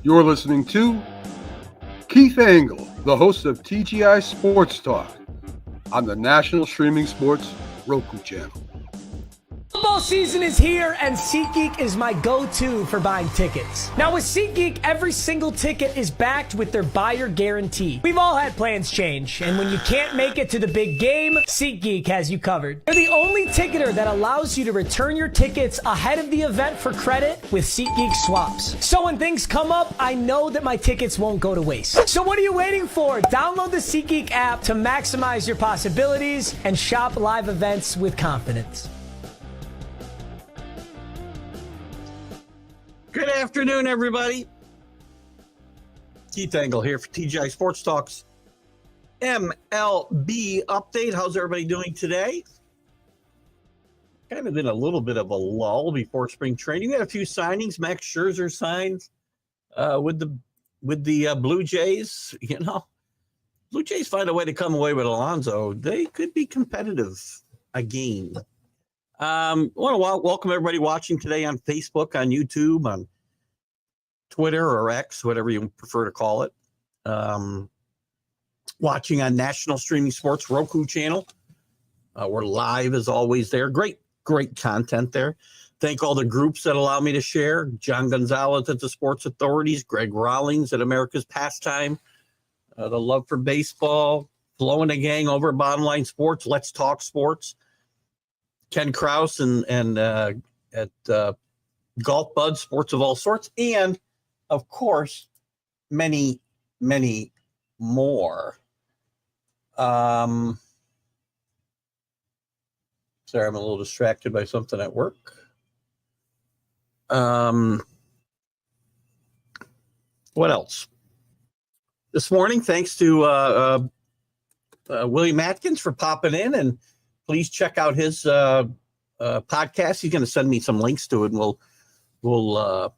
You're listening to Keith Engle, the host of TGI Sports Talk on the National Streaming Sports Roku channel. Football season is here, and SeatGeek is my go-to for buying tickets. Now with SeatGeek, every single ticket is backed with their buyer guarantee. We've all had plans change, and when you can't make it to the big game, SeatGeek has you covered. They're the only ticketer that allows you to return your tickets ahead of the event for credit with SeatGeek swaps. So when things come up, I know that my tickets won't go to waste. So what are you waiting for? Download the SeatGeek app to maximize your possibilities and shop live events with confidence. Good afternoon, everybody. Keith Engle here for TGI Sports Talks MLB update. How's everybody doing today? Kind of in a little bit of a lull before spring training. We had a few signings. Max Scherzer signed with the Blue Jays. You know, Blue Jays find a way to come away with Alonso. They could be competitive again. I want to welcome everybody watching today on Facebook, on YouTube, on Twitter or X, whatever you prefer to call it. Watching on National Streaming Sports Roku channel. We're live as always there. Great content there. Thank all the groups that allow me to share. John Gonzalez at the Sports Authorities, Greg Rawlings at America's Pastime, the Love for Baseball, Flo and the Gang over at Bottom Line Sports, Let's Talk Sports. Ken Krause and at Golf Bud, Sports of All Sorts, and of course, many more. Sorry, I'm a little distracted by something at work. What else? This morning, thanks to William Atkins for popping in, and please check out his podcast. He's going to send me some links to it, and we'll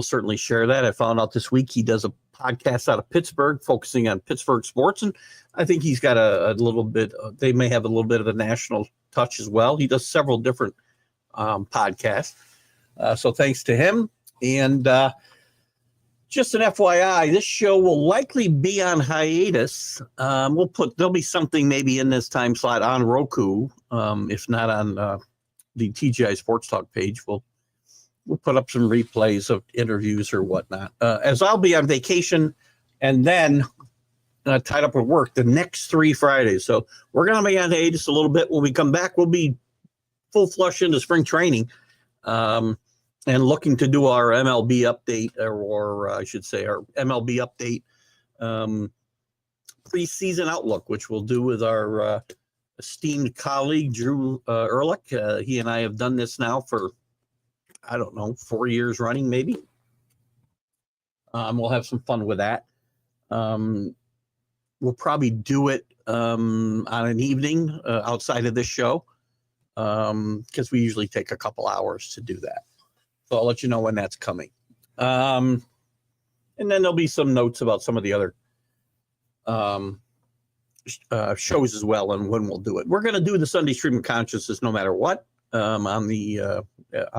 certainly share that. I found out this week he does a podcast out of Pittsburgh, focusing on Pittsburgh sports, and I think he's got a little bit. They may have a little bit of a national touch as well. He does several different podcasts, so thanks to him. And just an FYI, this show will likely be on hiatus. There'll be something maybe in this time slot on Roku, if not on the TGI Sports Talk page. We'll put up some replays of interviews or whatnot. As I'll be on vacation and then tied up with work the next 3 Fridays. So we're going to be on hiatus a little bit. When we come back, we'll be full flush into spring training. And looking to do our MLB update, or I should say our MLB update preseason outlook, which we'll do with our esteemed colleague, Drew Ehrlich. He and I have done this now for, 4 years running, maybe. We'll have some fun with that. We'll probably do it on an evening outside of this show, because we usually take a couple hours to do that. So I'll let you know when that's coming. And then there'll be some notes about some of the other shows as well and when we'll do it. We're going to do the Sunday Stream of Consciousness no matter what on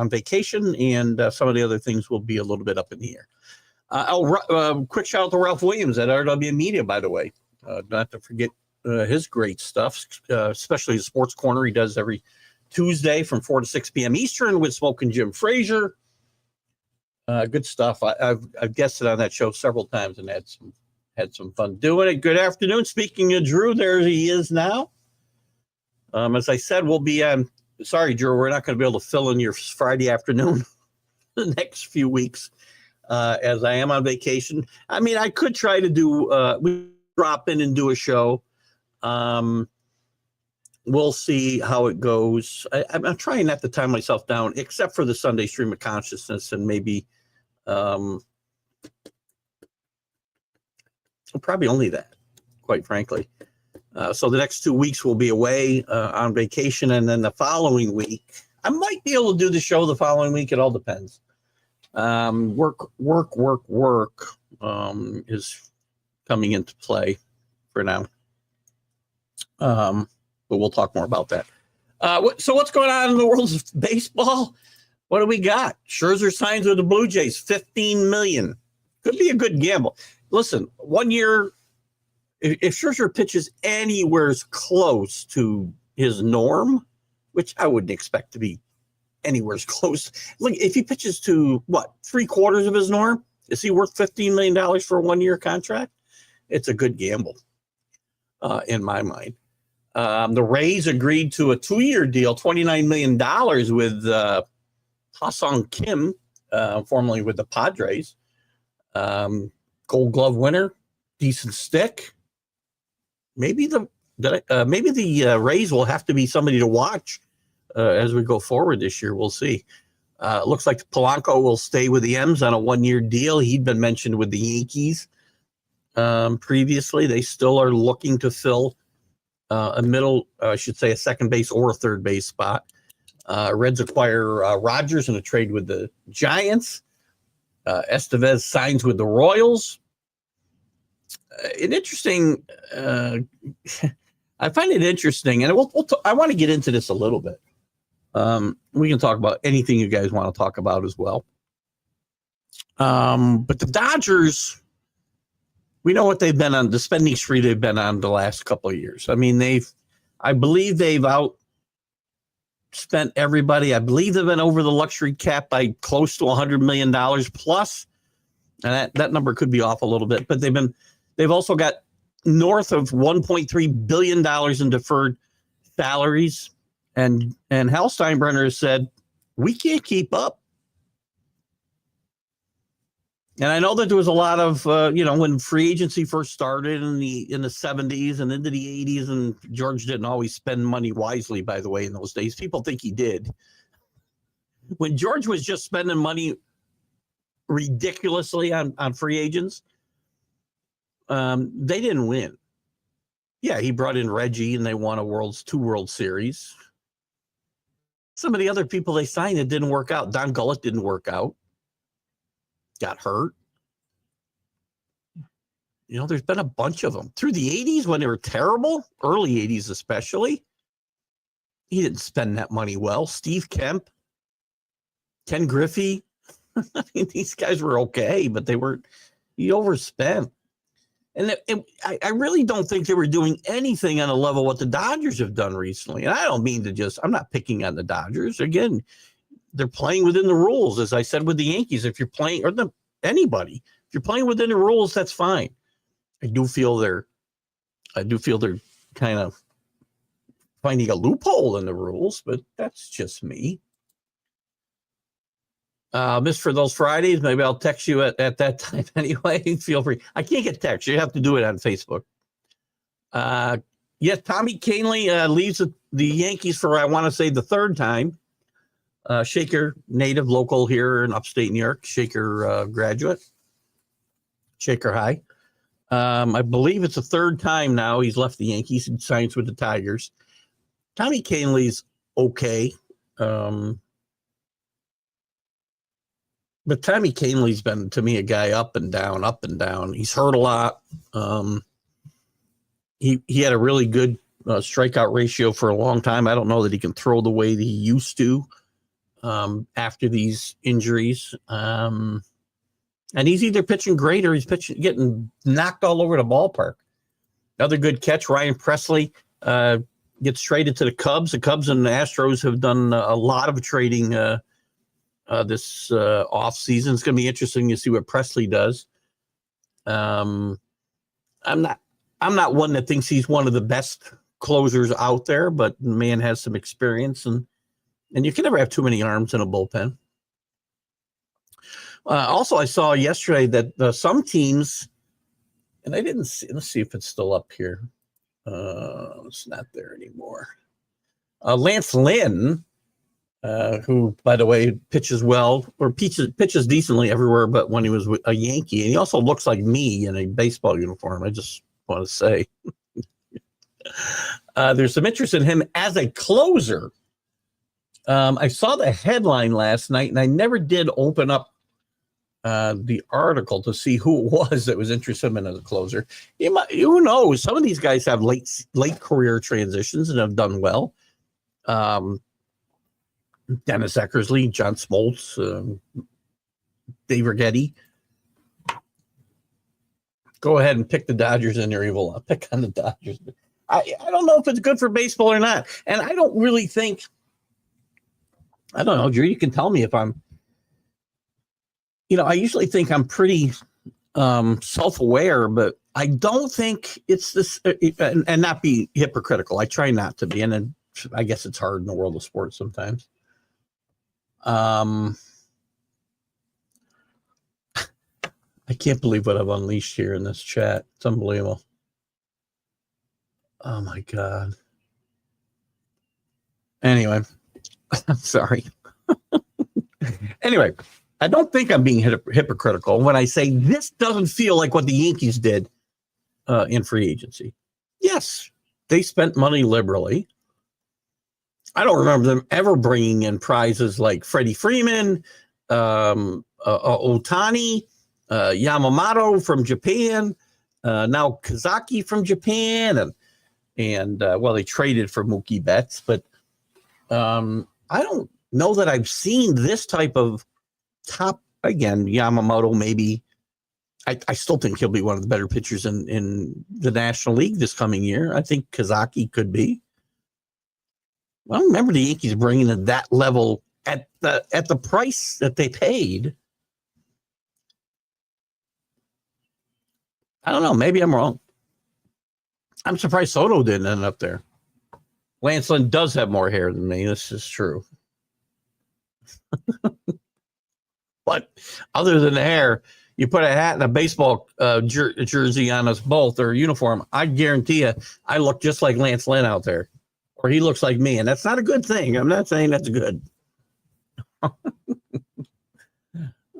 vacation, and some of the other things will be a little bit up in the air. Quick shout out to Ralph Williams at RW Media, by the way. Not to forget his great stuff, especially the Sports Corner he does every Tuesday from 4 to 6 p.m. Eastern with Smoke and Jim Frazier. Good stuff. I've guested on that show several times and had some fun doing it. Good afternoon. Speaking of Drew, there he is now. As I said, we'll be on. Sorry, Drew, we're not going to be able to fill in your Friday afternoon the next few weeks as I am on vacation. I mean, I could try to do. We drop in and do a show. We'll see how it goes. I'm trying not to tie myself down, except for the Sunday Stream of Consciousness, and maybe probably only that, quite frankly. So the next 2 weeks we'll be away on vacation, and then the following week, I might be able to do the show the following week. It all depends. Work is coming into play for now. But we'll talk more about that. So what's going on in the world of baseball? What do we got? Scherzer signs with the Blue Jays, $15 million. Could be a good gamble. Listen, 1 year, if Scherzer pitches anywhere close to his norm, which I wouldn't expect to be anywhere close. Look, if he pitches to what, 3/4 of his norm, is he worth $15 million for a 1 year contract? It's a good gamble, in my mind. The Rays agreed to a 2-year deal, $29 million with Ha-Sung Kim, formerly with the Padres. Gold Glove winner, decent stick. Maybe the Rays will have to be somebody to watch as we go forward this year. We'll see. Looks like Polanco will stay with the M's on a 1-year deal. He'd been mentioned with the Yankees previously. They still are looking to fill a middle, I should say, a second base or a third base spot. Reds acquire Rogers in a trade with the Giants. Estevez signs with the Royals. An interesting, I find it interesting, and I want to get into this a little bit. We can talk about anything you guys want to talk about as well. But the Dodgers, we know what they've been on, the spending spree they've been on the last couple of years. I mean, I believe they've outspent everybody. I believe they've been over the luxury cap by close to $100 million plus. And that number could be off a little bit, but they've also got north of $1.3 billion in deferred salaries. And Hal Steinbrenner has said, we can't keep up. And I know that there was a lot of, when free agency first started in the 70s and into the 80s, and George didn't always spend money wisely, by the way, in those days. People think he did. When George was just spending money ridiculously on free agents, they didn't win. Yeah, he brought in Reggie and they won two World Series. Some of the other people they signed, it didn't work out. Don Gullett didn't work out. Got hurt. There's been a bunch of them. Through the 80s when they were terrible, early 80s especially, he didn't spend that money well. Steve Kemp, Ken Griffey, I mean, these guys were okay, but he overspent. And I really don't think they were doing anything on a level what the Dodgers have done recently. And I don't mean to I'm not picking on the Dodgers. Again, they're playing within the rules. As I said with the Yankees, if you're playing, or anybody, if you're playing within the rules, that's fine. I do feel they're kind of finding a loophole in the rules, but that's just me. Miss for those Fridays, maybe I'll text you at that time anyway. Feel free. I can't get text. You have to do it on Facebook. Yes, Tommy Kahnle leaves the Yankees for, I want to say, the third time. Shaker native, local here in upstate New York. Shaker graduate. Shaker High. I believe it's the third time now he's left the Yankees and signs with the Tigers. Tommy Kahnle's okay. But Tommy Kahnle's been, to me, a guy up and down, up and down. He's hurt a lot. He had a really good strikeout ratio for a long time. I don't know that he can throw the way that he used to after these injuries. And he's either pitching great or he's getting knocked all over the ballpark. Another good catch, Ryan Presley gets traded to the Cubs. The Cubs and the Astros have done a lot of trading this off season. It's going to be interesting to see what Presley does. I'm not one that thinks he's one of the best closers out there, but the man has some experience, and you can never have too many arms in a bullpen. Also, I saw yesterday that some teams, and I didn't see, let's see if it's still up here. It's not there anymore. Lance Lynn, who, by the way, pitches well, or pitches decently everywhere but when he was a Yankee. And he also looks like me in a baseball uniform, I just want to say. There's some interest in him as a closer. I saw the headline last night, and I never did open up the article to see who it was that was interested in him as a closer. Who knows? Some of these guys have late career transitions and have done well. Dennis Eckersley, John Smoltz, Dave Righetti. Go ahead and pick the Dodgers in your evil. I'll pick on the Dodgers. I don't know if it's good for baseball or not. And I don't really think, I don't know, Drew, you can tell me if I'm, I usually think I'm pretty self-aware, but I don't think it's this, and not be hypocritical. I try not to be, and then I guess it's hard in the world of sports sometimes. I can't believe what I've unleashed here in this chat. It's unbelievable. Oh my God. Anyway, I'm sorry. Anyway, I don't think I'm being hypocritical when I say this doesn't feel like what the Yankees did in free agency. Yes, they spent money liberally. I don't remember them ever bringing in prizes like Freddie Freeman, Otani, Yamamoto from Japan, now Kazaki from Japan, and well, they traded for Mookie Betts, but I don't know that I've seen this type of top, again, Yamamoto maybe. I still think he'll be one of the better pitchers in the National League this coming year. I think Kazaki could be. I don't remember the Yankees bringing it that level at the price that they paid. I don't know. Maybe I'm wrong. I'm surprised Soto didn't end up there. Lance Lynn does have more hair than me. This is true. But other than the hair, you put a hat and a baseball jersey on us both, or uniform, I guarantee you I look just like Lance Lynn out there. Or he looks like me, and that's not a good thing. I'm not saying that's good.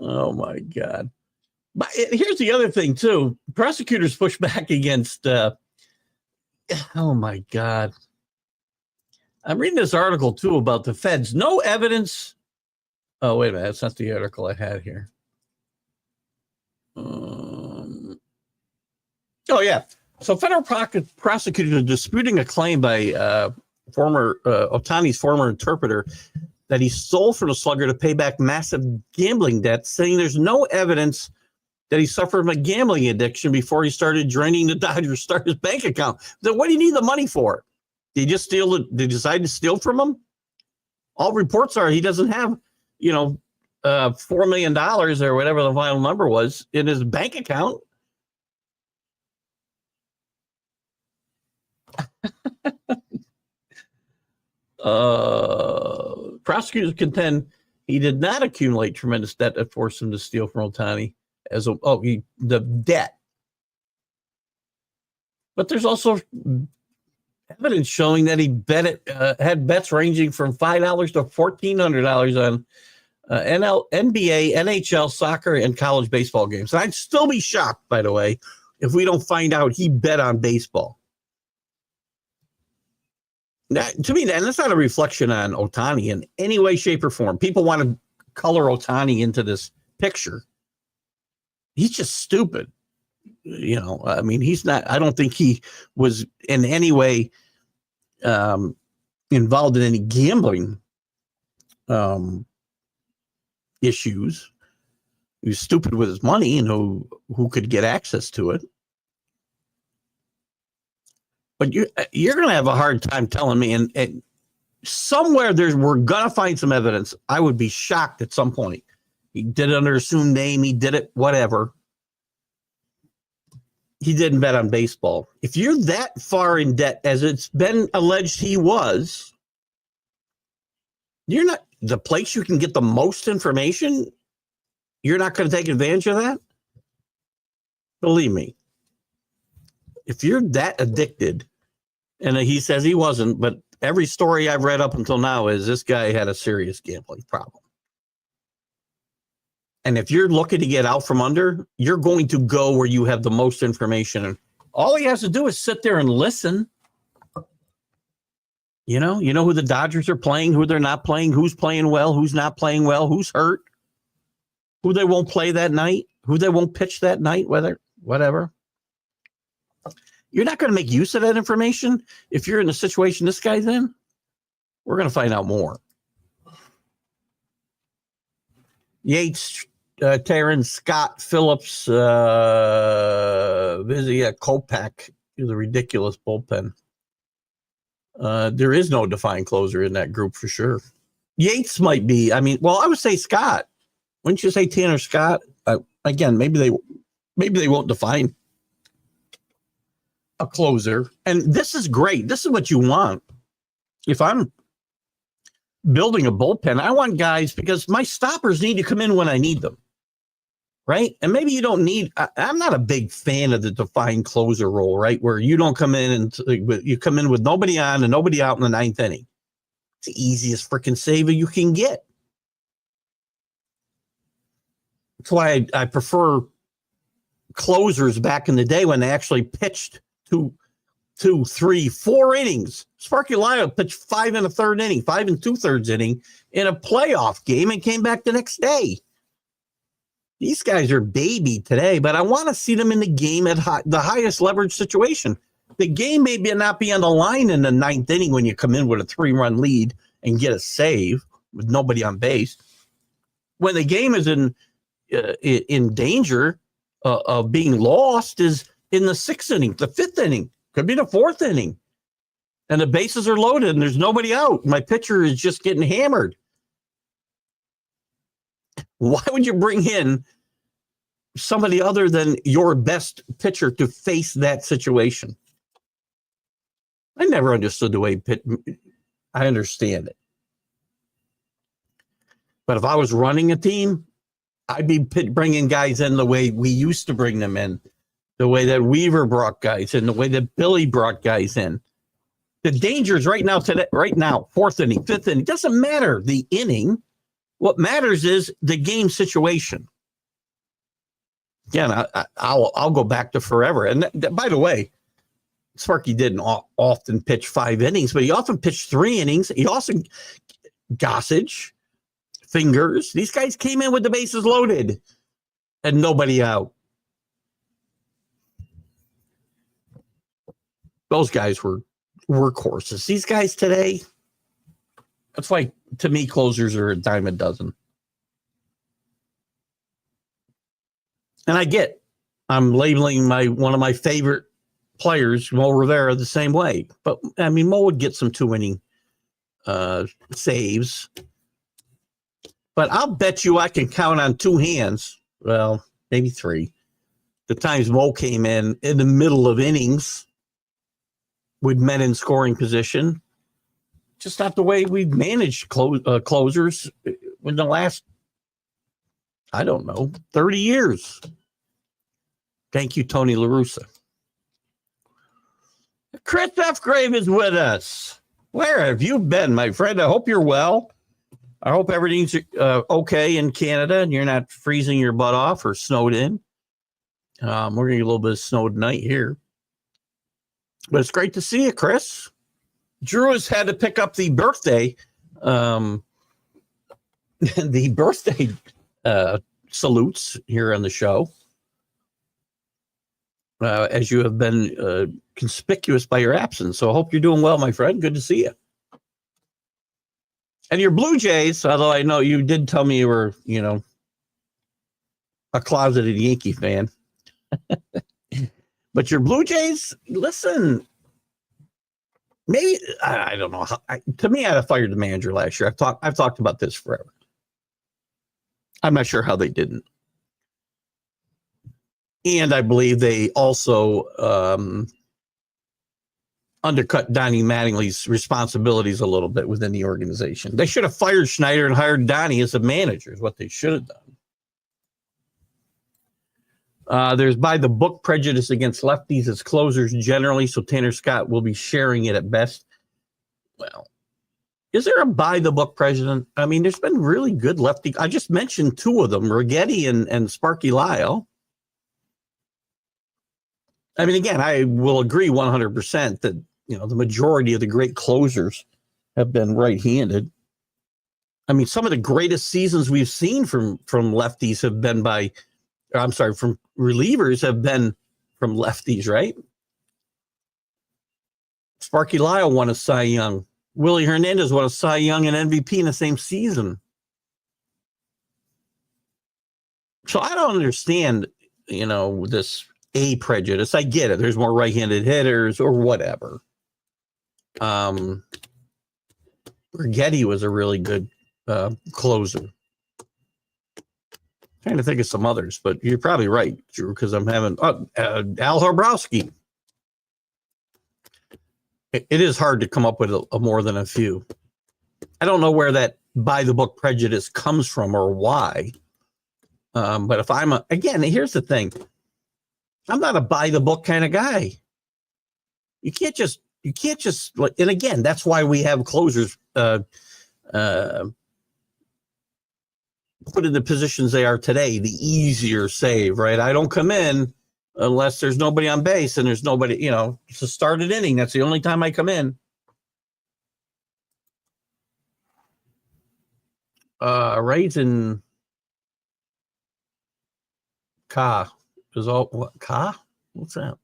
Oh, my God. But here's the other thing, too. Prosecutors push back against, oh, my God. I'm reading this article, too, about the feds. No evidence. Oh, wait a minute. That's not the article I had here. Oh, yeah. So federal prosecutors are disputing a claim by Otani's former interpreter that he stole from the slugger to pay back massive gambling debts, saying there's no evidence that he suffered from a gambling addiction before he started draining the Dodgers star's bank account. Then what do you need the money for? Did he just steal it? Did he decide to steal from him? All reports are he doesn't have, $4 million or whatever the final number was in his bank account. Prosecutors contend he did not accumulate tremendous debt that forced him to steal from Otani the debt. But there's also evidence showing that he had bets ranging from $5 to $1,400 on NBA, NHL, soccer, and college baseball games. And I'd still be shocked, by the way, if we don't find out he bet on baseball. Now, to me, and that's not a reflection on Otani in any way, shape, or form. People want to color Otani into this picture. He's just stupid. I mean, he's not, I don't think he was in any way involved in any gambling issues. He was stupid with his money and who could get access to it. But you're going to have a hard time telling me, and somewhere we're going to find some evidence. I would be shocked at some point. He did it under assumed name. He did it, whatever. He didn't bet on baseball. If you're that far in debt, as it's been alleged he was, you're not the place you can get the most information. You're not going to take advantage of that. Believe me. If you're that addicted, and he says he wasn't, but every story I've read up until now is this guy had a serious gambling problem. And if you're looking to get out from under, you're going to go where you have the most information. And all he has to do is sit there and listen. You know who the Dodgers are playing, who they're not playing, who's playing well, who's not playing well, who's hurt, who they won't play that night, who they won't pitch that night, whatever. You're not going to make use of that information if you're in the situation this guy's in. We're going to find out more. Yates, Taryn, Scott, Phillips, Vizia, Kopech is a ridiculous bullpen. There is no defined closer in that group for sure. Yates might be. I would say Scott. Wouldn't you say Tanner Scott? Again, maybe they won't define a closer. And this is great. This is what you want. If I'm building a bullpen, I want guys because my stoppers need to come in when I need them. Right? And maybe you don't need, I'm not a big fan of the defined closer role, right? Where you don't come in and you come in with nobody on and nobody out in the ninth inning. It's the easiest freaking saver you can get. That's why I prefer closers back in the day when they actually pitched 2, 3, 4 innings. Sparky Lyle pitched 5 in a third inning, 5 2/3 inning in a playoff game and came back the next day. These guys are baby today, but I want to see them in the game at the highest leverage situation. The game may not be on the line in the ninth inning when you come in with a 3-run lead and get a save with nobody on base. When the game is in danger of being lost is in the 6th inning, the 5th inning, could be the 4th inning. And the bases are loaded and there's nobody out. My pitcher is just getting hammered. Why would you bring in somebody other than your best pitcher to face that situation? I never understood the way I understand it. But if I was running a team, I'd be bringing guys in the way we used to bring them in, the way that Weaver brought guys in, the way that Billy brought guys in. The dangers right now, 4th inning, 5th inning, doesn't matter the inning. What matters is the game situation. Again, I'll go back to forever. And by the way, Sparky didn't often pitch 5 innings, but he often pitched 3 innings. He also Gossage, Fingers. These guys came in with the bases loaded and nobody out. Those guys were workhorses. These guys today, that's why, to me, closers are a dime a dozen. And I'm labeling one of my favorite players, Mo Rivera, the same way. But, Mo would get some 2-inning saves. But I'll bet you I can count on 2 hands, well, maybe 3, the times Mo came in the middle of innings with men in scoring position. Just not the way we've managed closers in the last, 30 years. Thank you, Tony La Russa. Chris F. Grave is with us. Where have you been, my friend? I hope you're well. I hope everything's okay in Canada and you're not freezing your butt off or snowed in. We're going to get a little bit of snow tonight here. But it's great to see you, Chris. Drew has had to pick up the birthday salutes here on the show. As you have been conspicuous by your absence. So I hope you're doing well, my friend. Good to see you. And your Blue Jays, although I know you did tell me you were, a closeted Yankee fan. But your Blue Jays, listen, maybe, I don't know. To me, I'd have fired the manager last year. I've talked about this forever. I'm not sure how they didn't. And I believe they also undercut Donnie Mattingly's responsibilities a little bit within the organization. They should have fired Schneider and hired Donnie as a manager is what they should have done. There's by the book prejudice against lefties as closers generally, so Tanner Scott will be sharing it at best. Well, is there a by the book president? There's been really good lefty. I just mentioned 2 of them, Righetti and Sparky Lyle. Again, I will agree 100% that, the majority of the great closers have been right-handed. Some of the greatest seasons we've seen from lefties have been from relievers have been from lefties, right? Sparky Lyle won a Cy Young. Willie Hernandez won a Cy Young and MVP in the same season. So I don't understand, this prejudice. I get it. There's more right-handed hitters or whatever. Getty was a really good closer. Trying to think of some others, but you're probably right, Drew, because I'm having Al Hrabowski. It is hard to come up with a more than a few. I don't know where that by the book prejudice comes from or why. But if I'm again, here's the thing. I'm not a by the book kind of guy. You can't just, and again, that's why we have closers put in the positions they are today, the easier save, right? I don't come in unless there's nobody on base and there's nobody, it's a started inning. That's the only time I come in. Rays and Ka is all what Ka? What's that?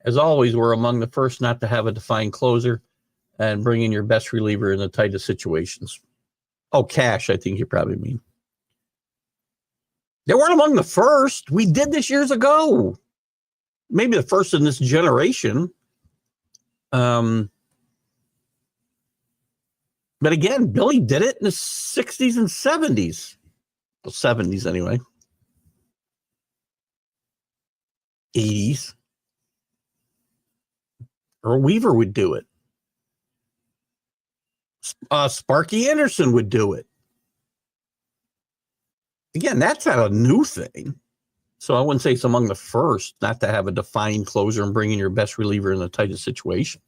As always, we're among the first not to have a defined closer and bring in your best reliever in the tightest situations. Oh, Cash, I think you probably mean. They weren't among the first. We did this years ago. Maybe the first in this generation. But again, Billy did it in the 60s and 70s. Well, 70s anyway. 80s. Earl Weaver would do it. Sparky Anderson would do it. Again, that's not a new thing. So I wouldn't say it's among the first not to have a defined closer and bring in your best reliever in the tightest situation.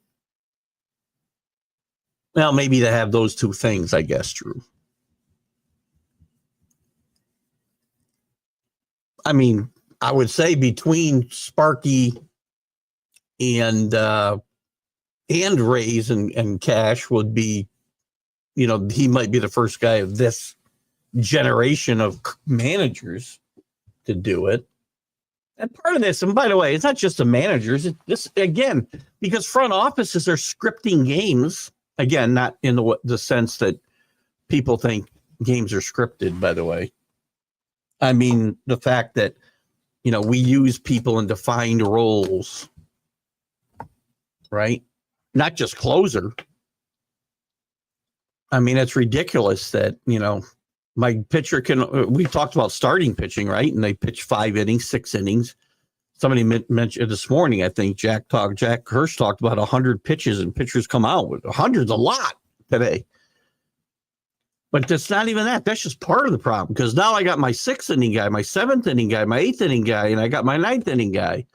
Well, maybe to have those two things, I guess, Drew. I mean, I would say between Sparky and Rays and Cash would be, he might be the first guy of this generation of managers to do it. And part of this, and by the way, it's not just the managers. This again, because front offices are scripting games. Again, not in the sense that people think games are scripted, by the way. I mean, the fact that, we use people in defined roles, right? Not just closer. I mean, it's ridiculous that, my pitcher we talked about starting pitching, right? And they pitch 5 innings, 6 innings. Somebody mentioned this morning, I think Jack Hirsch talked about 100 pitches and pitchers come out with 100's a lot today. But that's not even that. That's just part of the problem because now I got my 6th inning guy, my 7th inning guy, my 8th inning guy, and I got my 9th inning guy.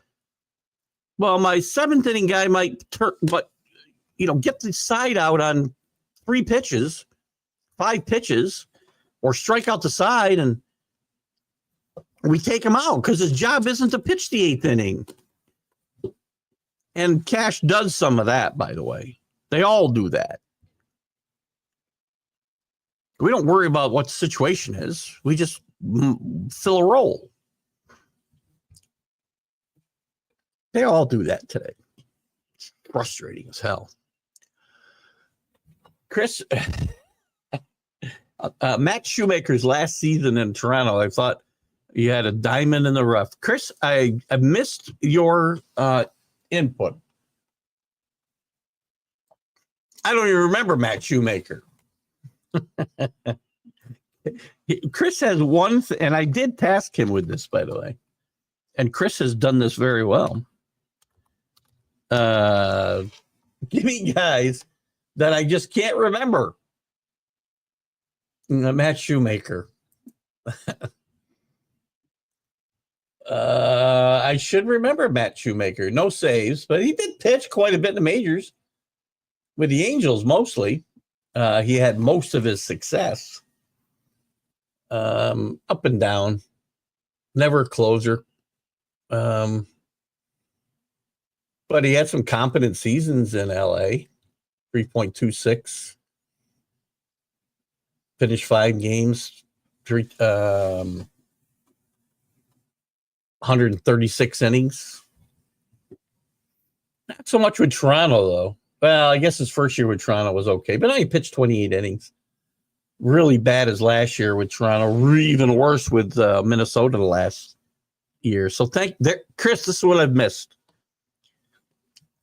Well, my 7th inning guy might get the side out on 3 pitches, 5 pitches, or strike out the side, and we take him out because his job isn't to pitch the 8th inning. And Cash does some of that, by the way. They all do that. We don't worry about what the situation is. We just fill a role. They all do that today. It's frustrating as hell. Chris, Matt Shoemaker's last season in Toronto, I thought you had a diamond in the rough. Chris, I missed your input. I don't even remember Matt Shoemaker. Chris has one, and I did task him with this, by the way. And Chris has done this very well. Give me guys that I just can't remember. Matt Shoemaker. I should remember Matt Shoemaker. No saves, but he did pitch quite a bit in the majors with the Angels mostly. He had most of his success. Up and down. Never a closer. But he had some competent seasons in LA. 3.26. Finished 5 games. 136 innings. Not so much with Toronto, though. Well, I guess his first year with Toronto was okay. But now he pitched 28 innings. really bad as last year with Toronto, even worse with Minnesota the last year. So Chris, this is what I've missed.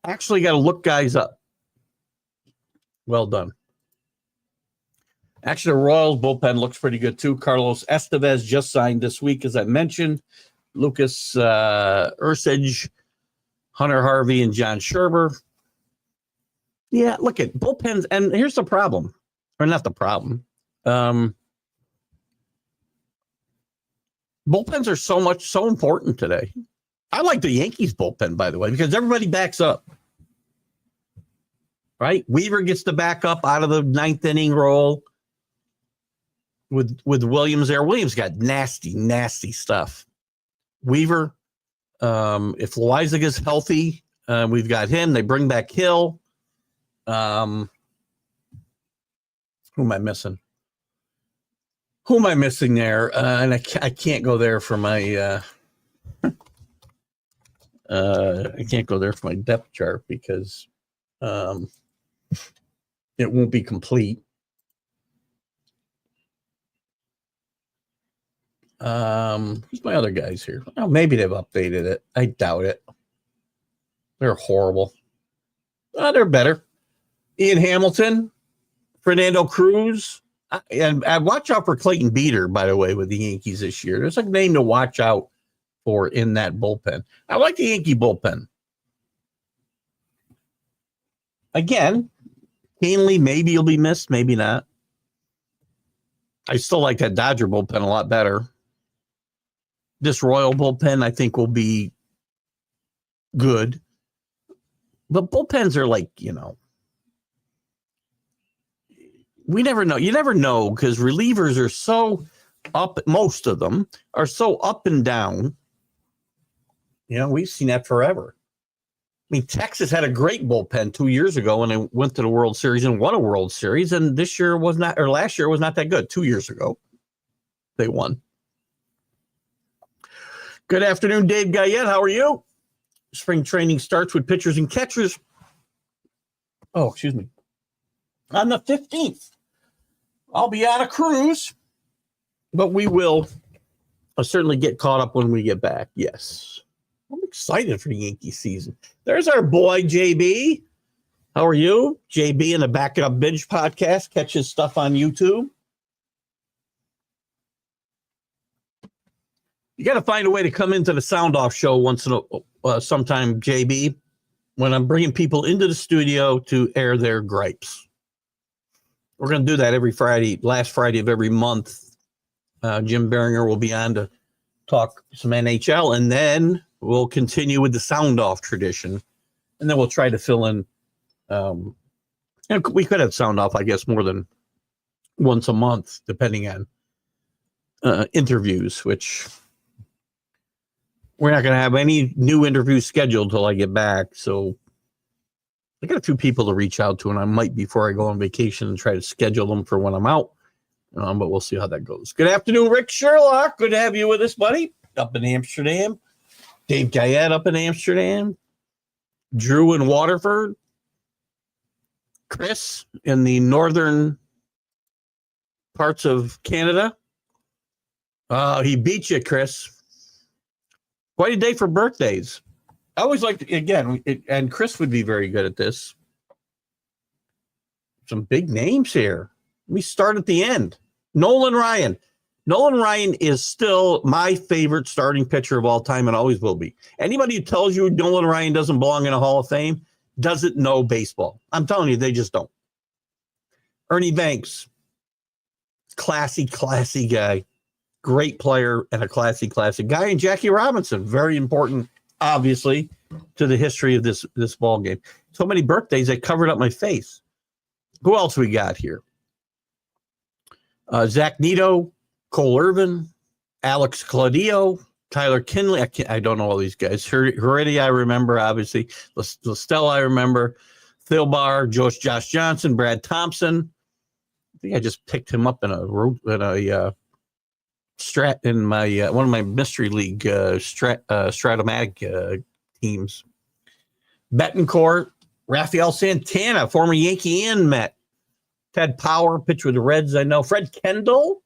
Actually got to look guys up. Well done. Actually, the Royals bullpen looks pretty good too. Carlos Estevez just signed this week, as I mentioned. Lucas Ursage, Hunter Harvey, and John Scherber. Yeah, look at bullpens. And here's the problem. Or not the problem. Bullpens are so important today. I like the Yankees bullpen, by the way, because everybody backs up. Right? Weaver gets to back up out of the ninth inning role with Williams there. Williams got nasty stuff. Weaver, if Loizaga is healthy, we've got him. They bring back Hill. Who am I missing? Who am I missing there? And I can't go there for my I can't go there for my depth chart because it won't be complete. Who's my other guys here? Oh, maybe they've updated it. I doubt it. They're horrible. They're better. Ian Hamilton, Fernando Cruz, and watch out for Clayton Beater, by the way, with the Yankees this year. There's a name to watch out for in that bullpen. I like the Yankee bullpen. Again, Canley, maybe he'll be missed, maybe not. I still like that Dodger bullpen a lot better. This Royal bullpen, I think, will be good. But bullpens are like, we never know. You never know because relievers are so up. Most of them are so up and down. We've seen that forever. I mean, Texas had a great bullpen 2 years ago when they went to the World Series and won a World Series. And this year was not, or last year was not that good. 2 years ago, they won. Good afternoon, Dave Guyette. How are you? Spring training starts with pitchers and catchers. Oh, excuse me. On the 15th, I'll be on a cruise, but we will certainly get caught up when we get back. Yes. I'm excited for the Yankee season. There's our boy, JB. How are you? JB in the Back It Up Binge podcast. Catch his stuff on YouTube. You got to find a way to come into the Sound Off show once in sometime, JB, when I'm bringing people into the studio to air their gripes. We're going to do that every Friday, last Friday of every month. Jim Beringer will be on to talk some NHL, and then we'll continue with the Sound Off tradition, and then we'll try to fill in. We could have Sound Off, I guess, more than once a month, depending on interviews, which we're not going to have any new interviews scheduled till I get back. So I got a few people to reach out to, and I might, before I go on vacation, and try to schedule them for when I'm out. But we'll see how that goes. Good afternoon, Rick Sherlock. Good to have you with us, buddy. Up in Amsterdam. Dave Guyette up in Amsterdam. Drew in Waterford. Chris in the northern parts of Canada. He beat you, Chris. Quite a day for birthdays. I always like to, again, and Chris would be very good at this. Some big names here. We start at the end. Nolan Ryan. Nolan Ryan is still my favorite starting pitcher of all time and always will be. Anybody who tells you Nolan Ryan doesn't belong in a Hall of Fame doesn't know baseball. I'm telling you, they just don't. Ernie Banks. Classy guy. Great player and a classy guy. And Jackie Robinson, very important, obviously, to the history of this ball game. So many birthdays, I covered up my face. Who else we got here? Zach Neto, Cole Irvin, Alex Claudio, Tyler Kinley. I don't know all these guys. Heredia, I remember, obviously. Lestelle, I remember. Thilbar, Josh Johnson, Brad Thompson. I think I just picked him up in a strat in my one of my mystery league Stratomatic teams. Betancourt, Rafael Santana, former Yankee and Met. Ted Power pitched with the Reds. I know Fred Kendall,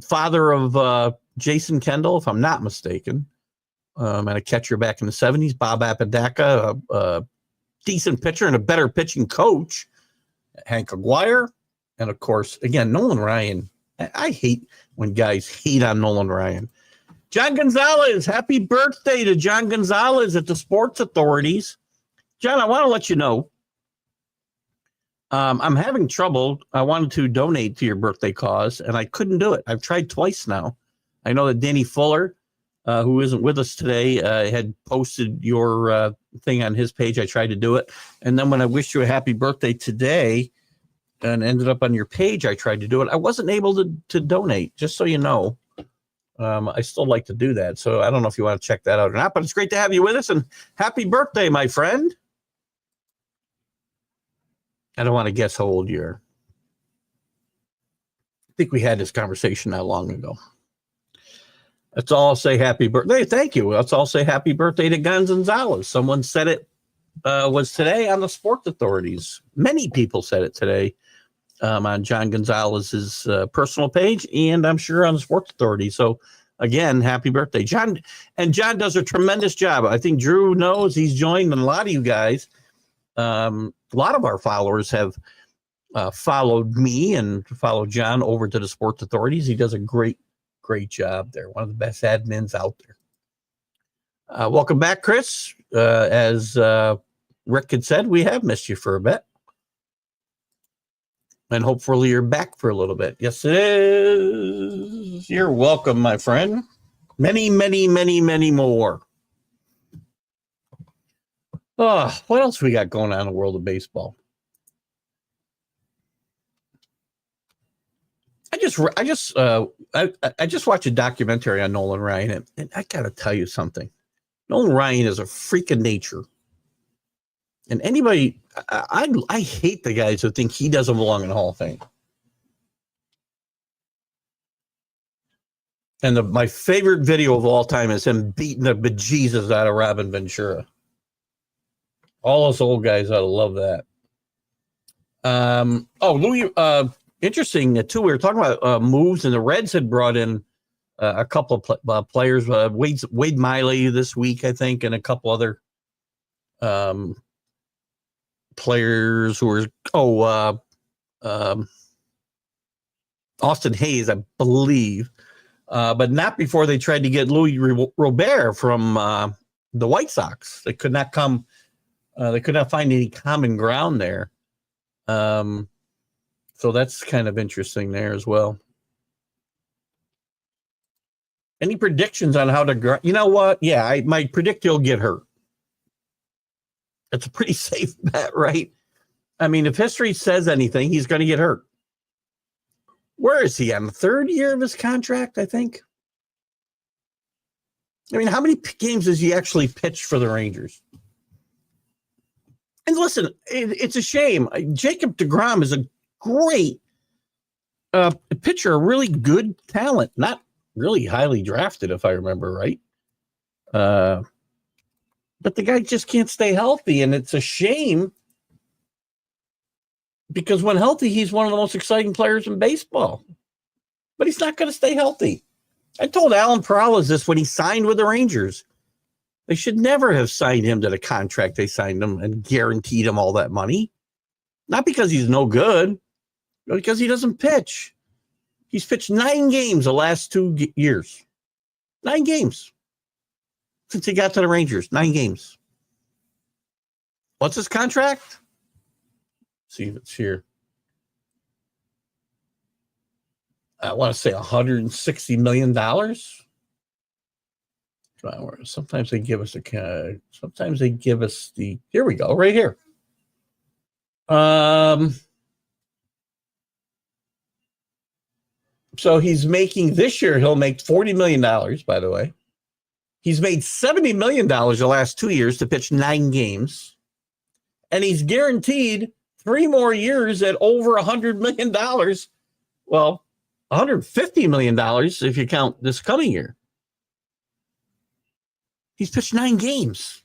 father of Jason Kendall, if I'm not mistaken, and a catcher back in the 70s. Bob Apodaca, a decent pitcher and a better pitching coach. Hank Aguirre, and of course, again, Nolan Ryan. I hate when guys hate on Nolan Ryan. John Gonzalez, happy birthday to John Gonzalez at the Sports Authorities. John, I want to let you know, I'm having trouble. I wanted to donate to your birthday cause, and I couldn't do it. I've tried twice now. I know that Danny Fuller, who isn't with us today, had posted your thing on his page. I tried to do it. And then when I wished you a happy birthday today and ended up on your page, I tried to do it. I wasn't able to donate, just so you know. I still like to do that. So I don't know if you want to check that out or not, but it's great to have you with us, and happy birthday, my friend. I don't want to guess how old you are. I think we had this conversation not long ago. Let's all say happy birthday. Thank you. Let's all say happy birthday to Gonzalez. Someone said it was today on the Sports Authorities. Many people said it today on John Gonzalez's personal page, and I'm sure on the Sports Authority. So again, happy birthday, John. And John does a tremendous job. I think Drew knows he's joined, and a lot of you guys, a lot of our followers have followed me and followed John over to the Sports Authorities. He does a great job there. One of the best admins out there. Welcome back, Chris. As Rick had said, we have missed you for a bit. And hopefully you're back for a little bit. Yes, it is. You're welcome, my friend. Many, many, many, many more. Oh, what else we got going on in the world of baseball? I just watched a documentary on Nolan Ryan, and I got to tell you something. Nolan Ryan is a freak of nature. And anybody, I hate the guys who think he doesn't belong in the Hall of Fame. And my favorite video of all time is him beating the bejesus out of Robin Ventura. All us old guys ought to love that. Louis, interesting too. We were talking about moves, and the Reds had brought in a couple of players. Wade Miley this week, I think, and a couple other players who were Austin Hayes, I believe, but not before they tried to get Louis Robert from the White Sox. They could not come. They could not find any common ground there. So that's kind of interesting there as well. Any predictions on how to? You know what? Yeah, I might predict he'll get hurt. It's a pretty safe bet, right? I mean, if history says anything, he's going to get hurt. Where is he? On the third year of his contract, I think. I mean, how many games has he actually pitched for the Rangers? And listen, it's a shame. Jacob deGrom is a great pitcher, a really good talent, not really highly drafted, if I remember right. But the guy just can't stay healthy, and it's a shame because when healthy, he's one of the most exciting players in baseball. But he's not going to stay healthy. I told Alan Perales this when he signed with the Rangers. They should never have signed him to the contract they signed him and guaranteed him all that money. Not because he's no good, but because he doesn't pitch. He's pitched 9 games the last 2 years. 9 games. Since he got to the Rangers, 9 games. What's his contract? Let's see if it's here. I want to say $160 million. Sometimes they give us the, here we go, right here. So he's making this year, he'll make $40 million, by the way. He's made $70 million the last 2 years to pitch 9 games. And he's guaranteed 3 more years at over $100 million. Well, $150 million if you count this coming year. He's pitched 9 games.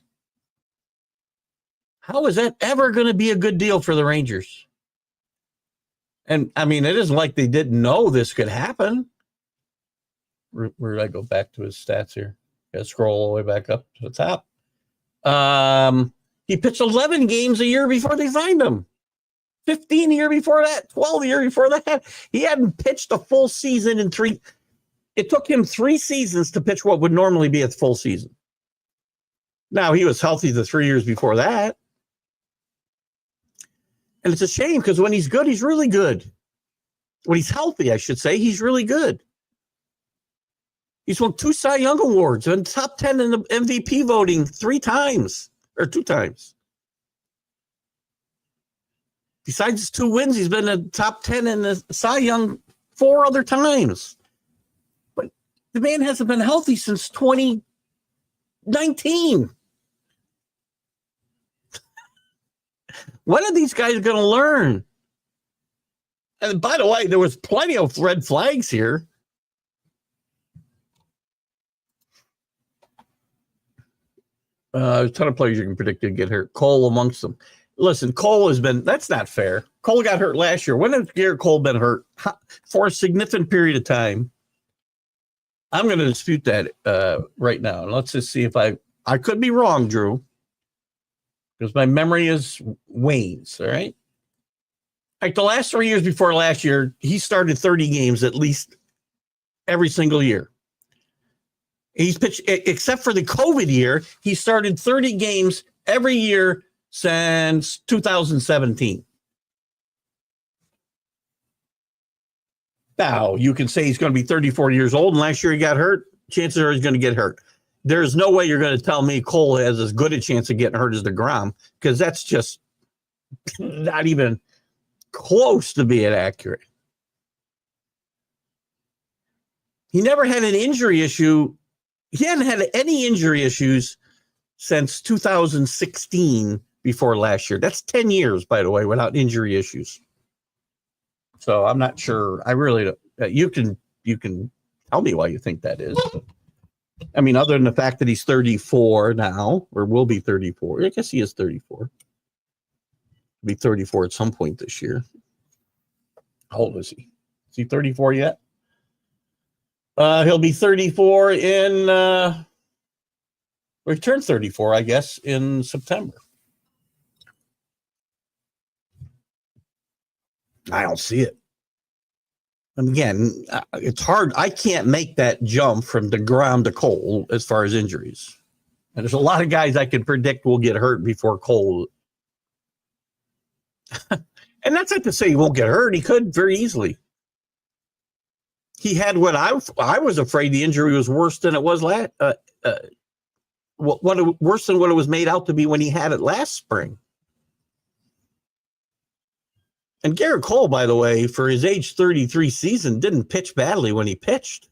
How is that ever going to be a good deal for the Rangers? And I mean, it isn't like they didn't know this could happen. Where did I go back to his stats here? Got to scroll all the way back up to the top. He pitched 11 games a year before they signed him. 15 a year before that, 12 a year before that. He hadn't pitched a full season in 3. It took him 3 seasons to pitch what would normally be a full season. Now, he was healthy the 3 years before that. And it's a shame because when he's good, he's really good. When he's healthy, I should say, he's really good. He's won 2 Cy Young Awards and top 10 in the MVP voting 3 times or 2 times. Besides his 2 wins, he's been in the top 10 in the Cy Young 4 other times. But the man hasn't been healthy since 2019. When are these guys going to learn? And by the way, there was plenty of red flags here. A ton of players you can predict to get hurt. Cole amongst them. Listen, Cole has been, that's not fair. Cole got hurt last year. When has Garrett Cole been hurt? For a significant period of time. I'm going to dispute that right now. And let's just see if I could be wrong, Drew, because my memory is wanes. All right. Like the last 3 years before last year, he started 30 games at least every single year. He's pitched, except for the COVID year, he started 30 games every year since 2017. Now, you can say he's going to be 34 years old, and last year he got hurt. Chances are he's going to get hurt. There's no way you're going to tell me Cole has as good a chance of getting hurt as DeGrom, because that's just not even close to being accurate. He never had an injury issue. He hadn't had any injury issues since 2016 before last year. That's 10 years, by the way, without injury issues. So I'm not sure. I really don't. You can tell me why you think that is. I mean, other than the fact that he's 34 now, or will be 34. I guess he is 34. He'll be 34 at some point this year. How old is he? Is he 34 yet? He'll be 34 in, he turned 34, I guess, in September. I don't see it. And again, it's hard. I can't make that jump from DeGrom to Cole as far as injuries. And there's a lot of guys I can predict will get hurt before Cole. And that's not to say he won't get hurt. He could very easily. He had what I was afraid the injury was worse than it was worse than what it was made out to be when he had it last spring. And Garrett Cole, by the way, for his age 33 season, didn't pitch badly when he pitched.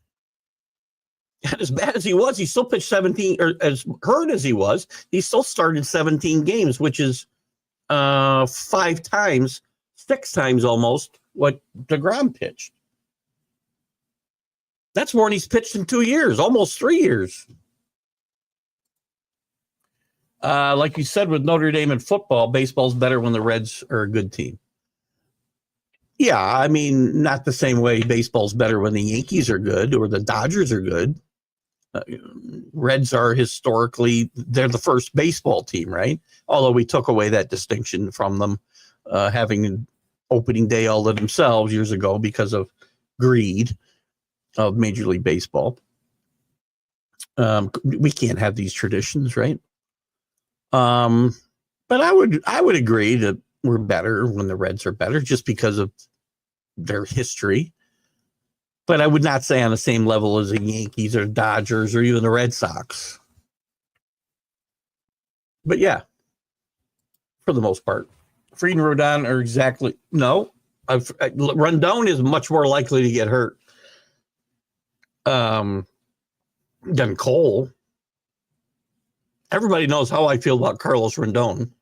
And as bad as he was, he still pitched 17, or as hurt as he was, he still started 17 games, which is 6 times almost what DeGrom pitched. That's more than he's pitched in 2 years, almost 3 years. Like you said, with Notre Dame in football, baseball's better when the Reds are a good team. Yeah, I mean, not the same way baseball's better when the Yankees are good or the Dodgers are good. Reds are historically, they're the first baseball team, right? Although we took away that distinction from them, having opening day all to themselves years ago because of greed of Major League Baseball. We can't have these traditions, right? But I would agree that we're better when the Reds are better just because of their history. But I would not say on the same level as the Yankees or Dodgers or even the Red Sox. But yeah, for the most part, Fried and Rodon are exactly no. Rondon is much more likely to get hurt than Cole. Everybody knows how I feel about Carlos Rondon.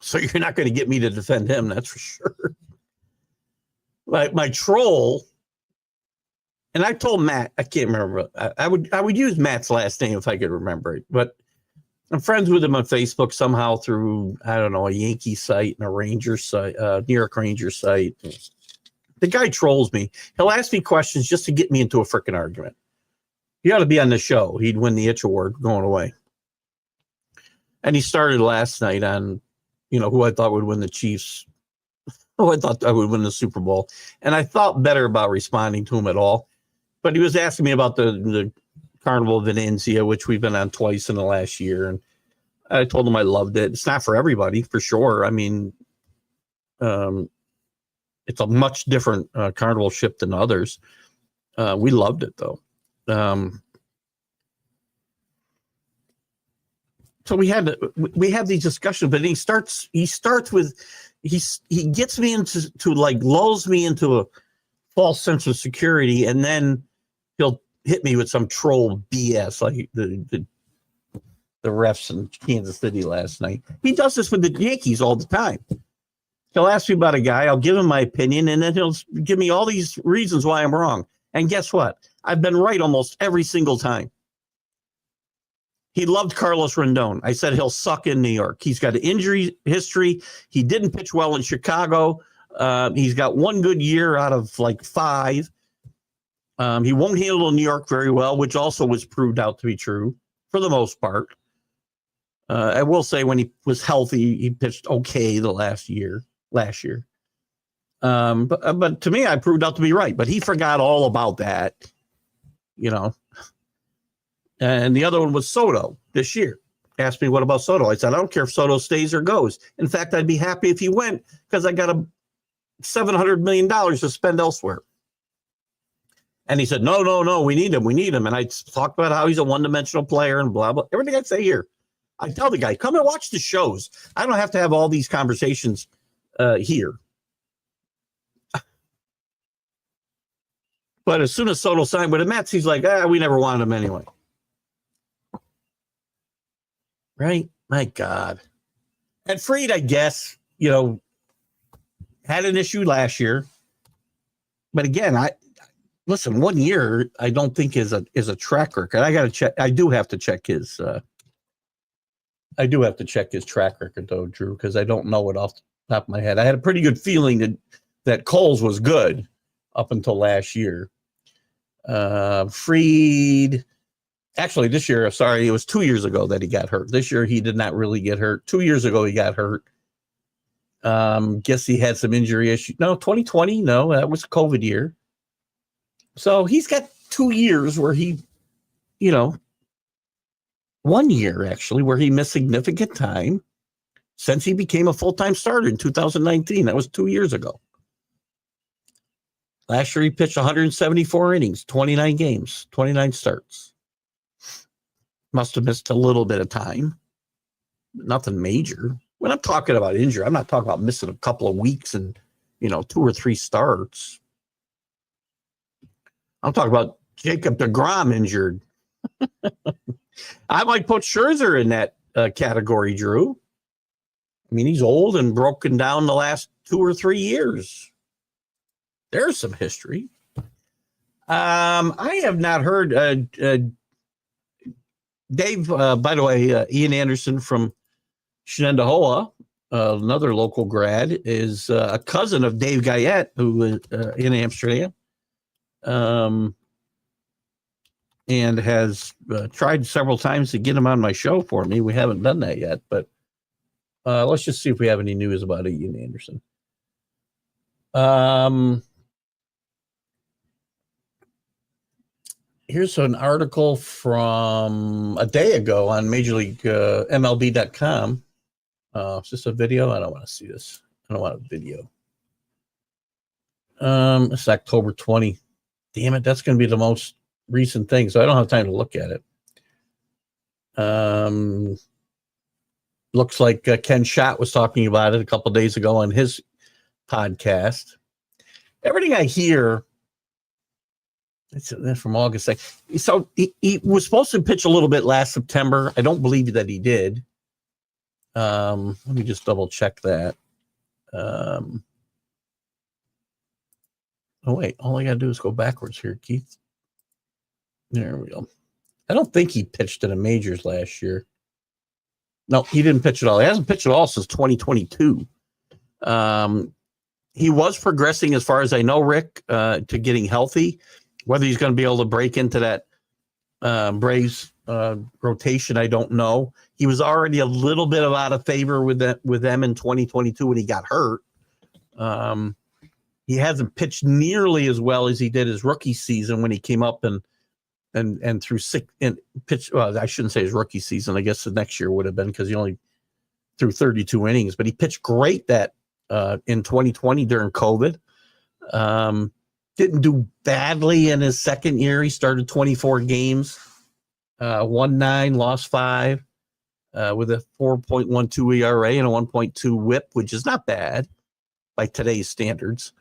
So you're not going to get me to defend him, that's for sure. My troll, and I told Matt, I can't remember. I would use Matt's last name if I could remember it. But I'm friends with him on Facebook somehow through, I don't know, a Yankee site and a Rangers site, New York Rangers site. The guy trolls me. He'll ask me questions just to get me into a freaking argument. He ought to be on the show. He'd win the Itch Award going away. And he started last night on, who I thought would win the Chiefs. Who I thought I would win the Super Bowl. And I thought better about responding to him at all. But he was asking me about the Carnival of Venezia, which we've been on twice in the last year. And I told him I loved it. It's not for everybody, for sure. I mean, it's a much different carnival ship than others. We loved it, though. So we have these discussions, but he starts with he gets me into like lulls me into a false sense of security, and then he'll hit me with some troll BS like the refs in Kansas City last night. He does this with the Yankees all the time. He'll ask me about a guy, I'll give him my opinion, and then he'll give me all these reasons why I'm wrong. And guess what? I've been right almost every single time. He loved Carlos Rendon. I said he'll suck in New York. He's got an injury history. He didn't pitch well in Chicago. He's got one good year out of like 5. He won't handle New York very well, which also was proved out to be true for the most part. I will say when he was healthy, he pitched okay last year. But to me, I proved out to be right. But he forgot all about that, And the other one was Soto this year. Asked me, what about Soto? I said, I don't care if Soto stays or goes. In fact, I'd be happy if he went because I got $700 million to spend elsewhere. And he said, no, we need him. And I talked about how he's a one-dimensional player and blah, blah. Everything I say here. I tell the guy, come and watch the shows. I don't have to have all these conversations here. But as soon as Soto signed with the Mets, he's like, we never wanted him anyway. Right? My God. And Fried, I guess, had an issue last year. But again, listen, 1 year, I don't think is a track record. I got to check. I do have to check his track record, though, Drew, because I don't know it off the top of my head. I had a pretty good feeling that Coles was good up until last year. Fried, actually, this year, sorry, it was 2 years ago that he got hurt. This year, he did not really get hurt. 2 years ago, he got hurt. Guess he had some injury issues. No, 2020, no, that was a COVID year. So he's got 2 years where he, 1 year actually, where he missed significant time since he became a full-time starter in 2019. That was 2 years ago. Last year, he pitched 174 innings, 29 games, 29 starts. Must have missed a little bit of time. Nothing major. When I'm talking about injury, I'm not talking about missing a couple of weeks and, 2 or 3 starts. I'm talking about Jacob deGrom injured. I might put Scherzer in that category, Drew. I mean, he's old and broken down the last 2 or 3 years. There's some history. I have not heard Dave, by the way, Ian Anderson from Shenandoah, another local grad, is a cousin of Dave Guyette, who is in Amsterdam. And has tried several times to get him on my show for me. We haven't done that yet, but let's just see if we have any news about Ian Anderson. Here's an article from a day ago on Major League MLB.com. Is this a video? I don't want to see this. I don't want a video. It's October 20. Damn it, that's going to be the most recent thing, so I don't have time to look at it. Looks like Ken Schott was talking about it a couple of days ago on his podcast. Everything I hear, it's from August 2nd. So he was supposed to pitch a little bit last September. I don't believe that he did. Let me just double check that. Oh, wait, all I got to do is go backwards here, Keith. There we go. I don't think he pitched in the majors last year. No, he didn't pitch at all. He hasn't pitched at all since 2022. He was progressing, as far as I know, Rick, to getting healthy. Whether he's going to be able to break into that Braves rotation, I don't know. He was already a little bit out of favor with them in 2022 when he got hurt. He hasn't pitched nearly as well as he did his rookie season when he came up and threw six and pitched. Well, I shouldn't say his rookie season. I guess the next year would have been, because he only threw 32 innings, but he pitched great that in 2020 during COVID. Didn't do badly in his second year. He started 24 games, won 9, lost 5, with a 4.12 ERA and a 1.2 WHIP, which is not bad by today's standards.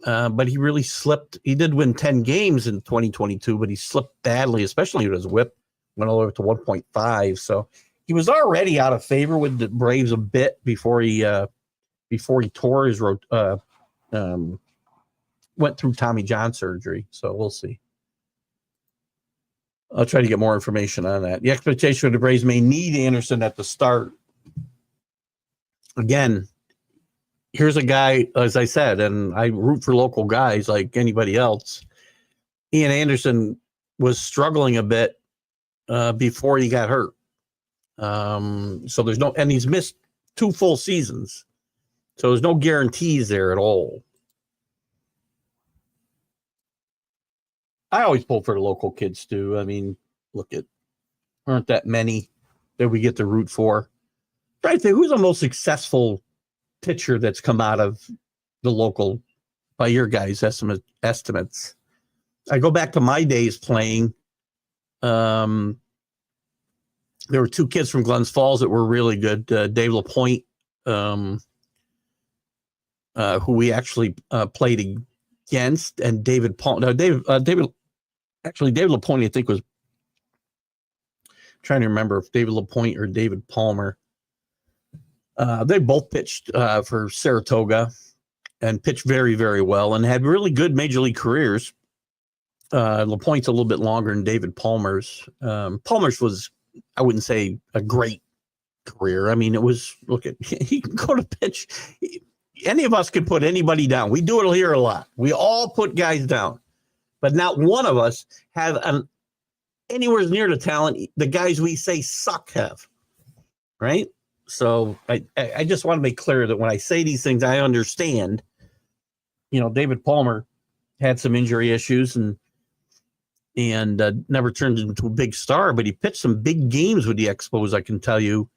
But he really slipped. He did win 10 games in 2022, but he slipped badly, especially with his WHIP, went all the way up to 1.5. So he was already out of favor with the Braves a bit before he tore his went through Tommy John surgery. So we'll see. I'll try to get more information on that. The expectation of the Braves may need Anderson at the start. Again, here's a guy, as I said, and I root for local guys like anybody else. Ian Anderson was struggling a bit before he got hurt. So there's no, and he's missed 2 full seasons. So there's no guarantees there at all. I always pull for the local kids too. I mean, look at, aren't that many that we get to root for. Try to think, who's the most successful pitcher that's come out of the local, by your guys' estimates? I go back to my days playing. There were 2 kids from Glens Falls that were really good. Dave LaPointe, who we actually played against, and David Paul. No, David LaPointe, I think, was trying to remember if David LaPointe or David Palmer. They both pitched for Saratoga and pitched very, very well and had really good major league careers. LaPointe's a little bit longer than David Palmer's. Palmer's was, I wouldn't say a great career. I mean, it was, look at, he can go to pitch. Any of us could put anybody down. We do it here a lot. We all put guys down, but not one of us have anywhere near the talent the guys we say suck have, right? So I just want to make clear that when I say these things, I understand. You know, David Palmer had some injury issues and never turned into a big star, but he pitched some big games with the Expos, I can tell you,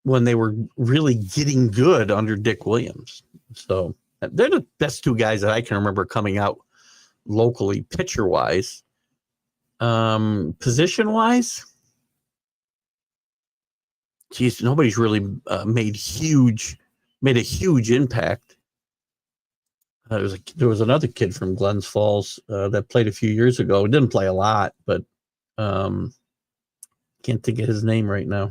when they were really getting good under Dick Williams. So they're the best 2 guys that I can remember coming out locally, pitcher-wise. Position-wise, geez, nobody's really made a huge impact. There was another kid from Glens Falls that played a few years ago. Didn't play a lot, but can't think of his name right now.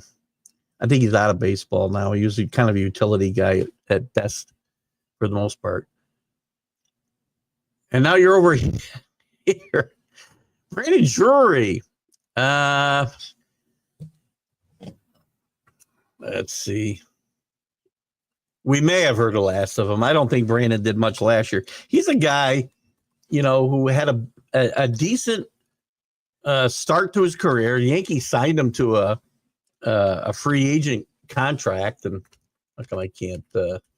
I think he's out of baseball now. He's usually kind of a utility guy at best for the most part. And now you're over here. Brandon Drury. Let's see. We may have heard the last of him. I don't think Brandon did much last year. He's a guy, you know, who had a decent start to his career. The Yankees signed him to a free agent contract, and how come I can't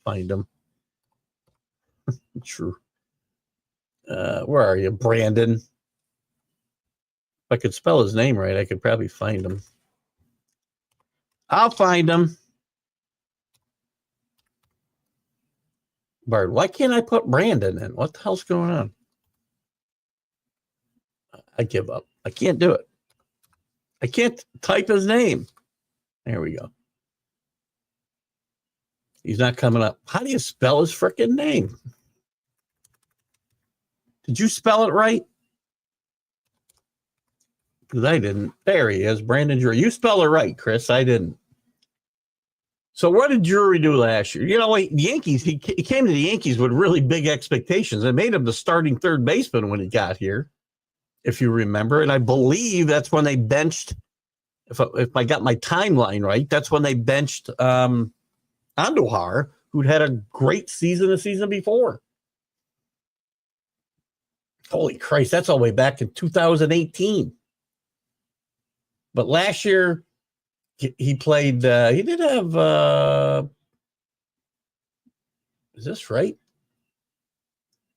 find him? True. Where are you, Brandon? If I could spell his name right, I could probably find him. I'll find him. Bart, why can't I put Brandon in? What the hell's going on? I give up. I can't do it. I can't type his name. There we go. He's not coming up. How do you spell his freaking name? Did you spell it right? Because I didn't. There he is, Brandon Drury. You spelled it right, Chris. I didn't. So what did Drury do last year? You know, the Yankees, he came to the Yankees with really big expectations. It made him the starting third baseman when he got here, if you remember. And I believe that's when they benched if I got my timeline right, that's when they benched Andujar, who'd had a great season the season before. Holy Christ, that's all the way back in 2018. But last year, he played, he did have, is this right?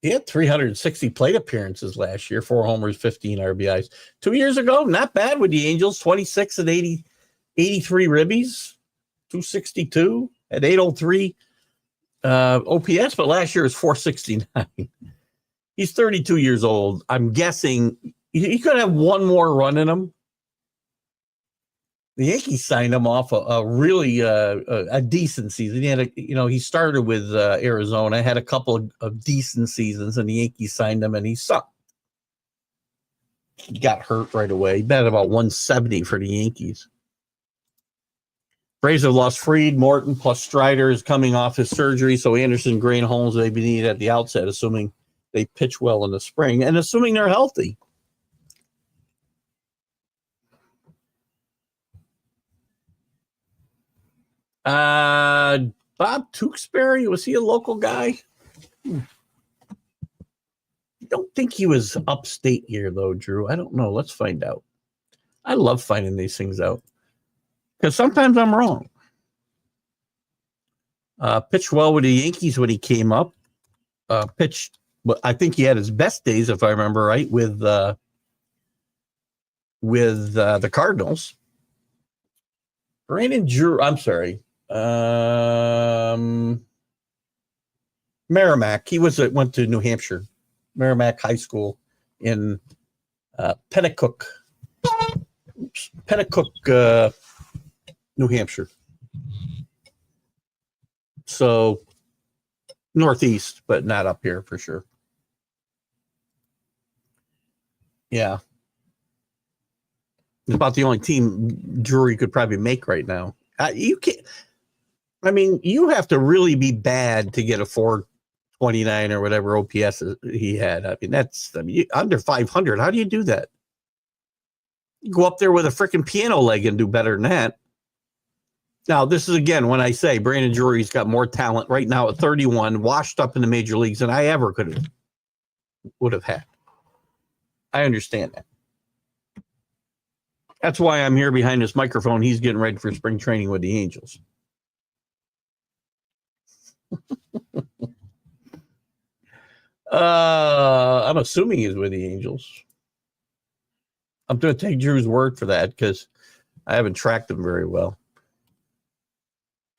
He had 360 plate appearances last year, 4 homers, 15 RBIs. 2 years ago, not bad with the Angels, 26 and 83 ribbies, 262 at 803 OPS, but last year was 469. He's 32 years old. I'm guessing he could have one more run in him. The Yankees signed him off a really a decent season. He had he started with Arizona, had a couple of decent seasons, and the Yankees signed him, and he sucked. He got hurt right away. He batted about 170 for the Yankees. Braves have lost Fried, Morton, plus Strider is coming off his surgery, so Anderson, Gray, and Holmes may be needed at the outset, assuming they pitch well in the spring, and assuming they're healthy. Bob Tewksbury, was he a local guy? I don't think he was upstate here, though, Drew. I don't know. Let's find out. I love finding these things out because sometimes I'm wrong. Pitched well with the Yankees when he came up. Pitched, but I think he had his best days, if I remember right, with the Cardinals. Brandon Drew, I'm sorry. Merrimack. He went to New Hampshire, Merrimack High School in Pennacook, New Hampshire. So northeast, but not up here for sure. Yeah. It's about the only team Drury could probably make right now. You can't. I mean, you have to really be bad to get a 429 or whatever OPS he had. I mean, under 500. How do you do that? You go up there with a freaking piano leg and do better than that. Now, this is again when I say Brandon Drury's got more talent right now at 31, washed up in the major leagues than I ever would have had. I understand that. That's why I'm here behind this microphone. He's getting ready for spring training with the Angels. I'm assuming he's with the Angels. I'm going to take Drew's word for that because I haven't tracked him very well.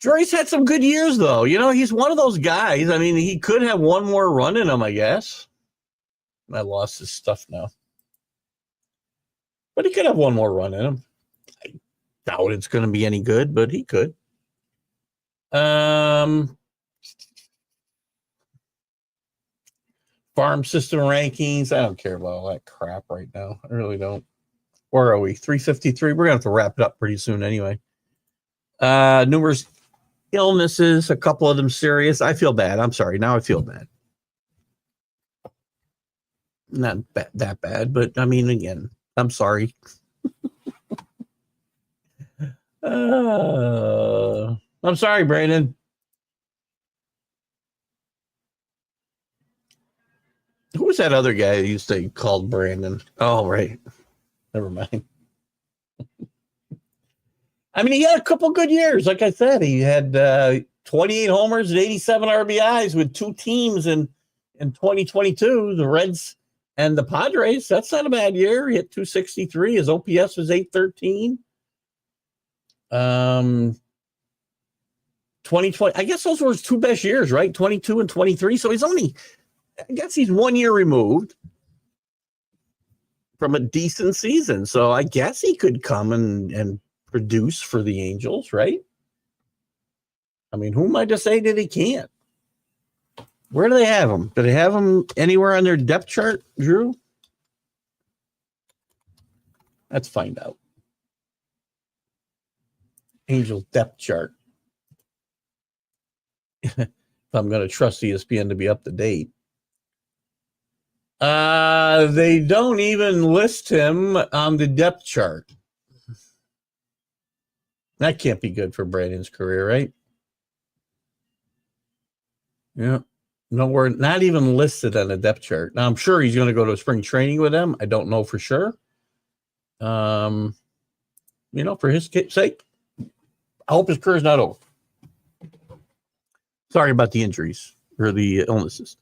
Drury's had some good years, though. He's one of those guys. I mean, he could have one more run in him, I guess. I lost his stuff now. But he could have one more run in him. I doubt it's going to be any good, but he could. Farm system rankings. I don't care about all that crap right now. I really don't. Where are we? 353. We're going to have to wrap it up pretty soon anyway. Numerous illnesses, a couple of them serious. I feel bad. I'm sorry. Now I feel bad. Not that bad, but I mean, again, I'm sorry. I'm sorry, Brandon. Who was that other guy that used to called Brandon? Oh, right. Never mind. I mean, he had a couple good years. Like I said, he had 28 homers and 87 RBIs with two teams in 2022, the Reds and the Padres. That's not a bad year. He hit 263. His OPS was 813. 2020, I guess those were his two best years, right? 22 and 23. So he's 1 year removed from a decent season. So I guess he could come and produce for the Angels, right? I mean, who am I to say that he can't? Where do they have him? Do they have him anywhere on their depth chart, Drew? Let's find out. Angels depth chart. If I'm going to trust ESPN to be up to date. They don't even list him on the depth chart. That can't be good for Brandon's career, right? Yeah. No, we're not even listed on the depth chart. Now, I'm sure he's going to go to spring training with them. I don't know for sure. For his sake, I hope his career's not over. Sorry about the injuries or the illnesses.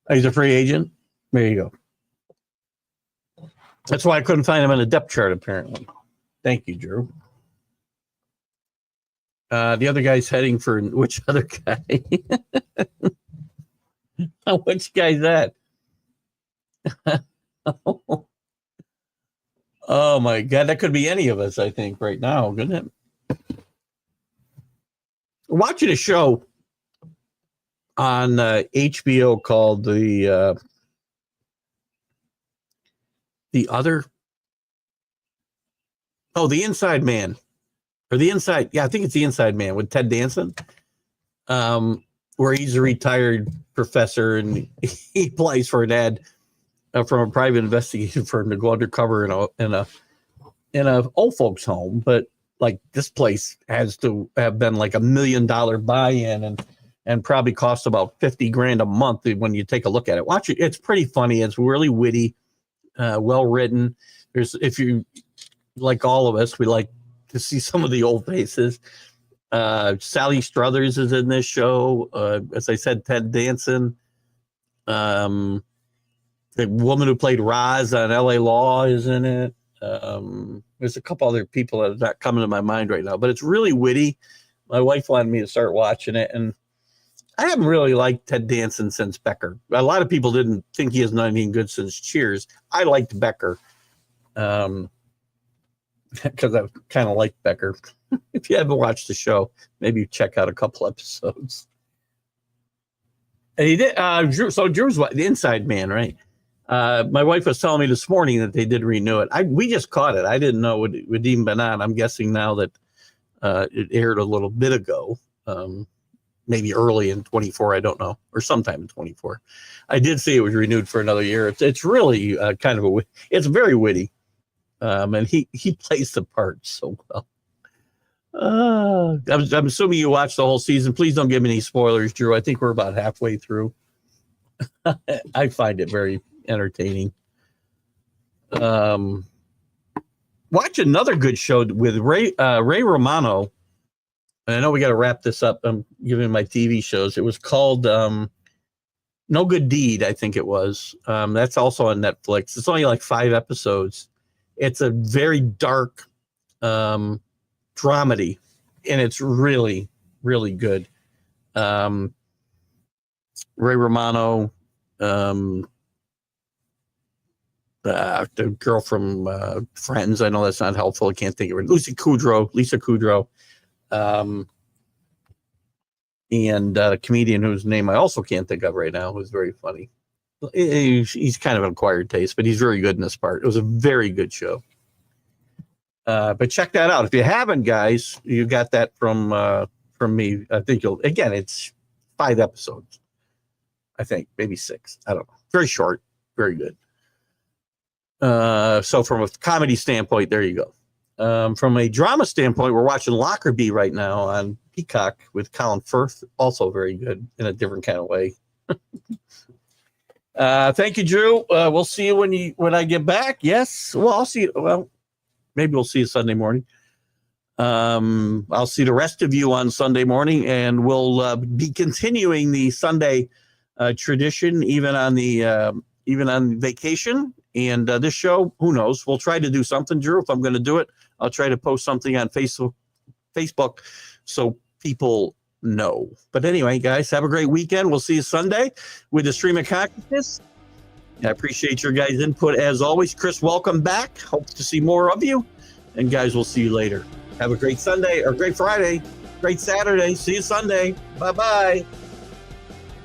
He's a free agent. There you go. That's why I couldn't find him on the depth chart, apparently. Thank you, Drew. The other guy's heading for which other guy? Which guy's that? Oh my God, that could be any of us, I think, right now, couldn't it? We're watching a show on HBO called The Inside Man. Or The Inside, I think it's The Inside Man with Ted Danson, where he's a retired professor and he plays for an ad from a private investigation firm to go undercover in a old folks home. But like this place has to have been like $1 million buy-in and probably cost about $50,000 a month when you take a look at it. Watch it; it's pretty funny. It's really witty, well written. If you like all of us, we like to see some of the old faces. Sally Struthers is in this show. As I said, Ted Danson. The woman who played Roz on LA Law is in it. There's a couple other people that are not coming to my mind right now, but it's really witty. My wife wanted me to start watching it, and I haven't really liked Ted Danson since Becker. A lot of people didn't think he has done anything good since Cheers. I liked Becker. Because I kind of like Becker. If you haven't watched the show, maybe check out a couple episodes. And he did. Drew's the Inside Man, right? My wife was telling me this morning that they did renew it. We just caught it. I didn't know it would even been on. I'm guessing now that it aired a little bit ago, maybe early in 24. I don't know, or sometime in 24. I did see it was renewed for another year. It's really kind of it's very witty. And he plays the part so well. I'm assuming you watched the whole season. Please don't give me any spoilers, Drew. I think we're about halfway through. I find it very entertaining. Watch another good show with Ray Romano. And I know we got to wrap this up. I'm giving my TV shows. It was called No Good Deed, I think it was. That's also on Netflix. It's only like 5 episodes. It's a very dark dramedy, and it's really, really good. Ray Romano, the girl from Friends. I know that's not helpful. I can't think of it. Lisa Kudrow, and a comedian whose name I also can't think of right now, who's very funny. He's kind of an acquired taste, but he's very good in this part. It was a very good show. But check that out. If you haven't, guys, you got that from me. I think it's 5 episodes. I think maybe 6. I don't know. Very short, very good. So from a comedy standpoint, there you go. From a drama standpoint, we're watching Lockerbie right now on Peacock with Colin Firth. Also very good in a different kind of way. Thank you, Drew. We'll see you when I get back. Yes. Well, I'll see you. Well, maybe we'll see you Sunday morning. I'll see the rest of you on Sunday morning, and we'll be continuing the Sunday tradition, even on vacation. And this show, who knows? We'll try to do something, Drew. If I'm going to do it, I'll try to post something on Facebook so people know. But anyway, guys, have a great weekend. We'll see you Sunday with the Stream of Consciousness. I appreciate your guys' input as always. Chris, welcome back. Hope to see more of you. And guys, we'll see you later. Have a great Sunday or great Friday, great Saturday. See you Sunday. Bye-bye.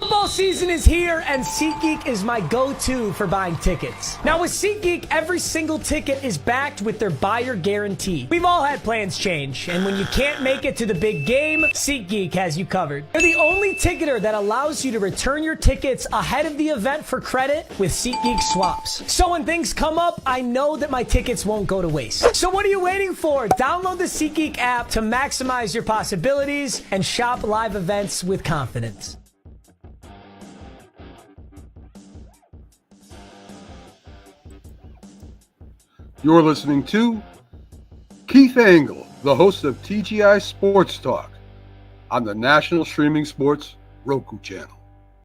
Football season is here, and SeatGeek is my go-to for buying tickets. Now with SeatGeek, every single ticket is backed with their buyer guarantee. We've all had plans change, and when you can't make it to the big game, SeatGeek has you covered. They're the only ticketer that allows you to return your tickets ahead of the event for credit with SeatGeek swaps. So when things come up, I know that my tickets won't go to waste. So what are you waiting for? Download the SeatGeek app to maximize your possibilities and shop live events with confidence. You're listening to Keith Engle, the host of TGI Sports Talk on the National Streaming Sports Roku channel.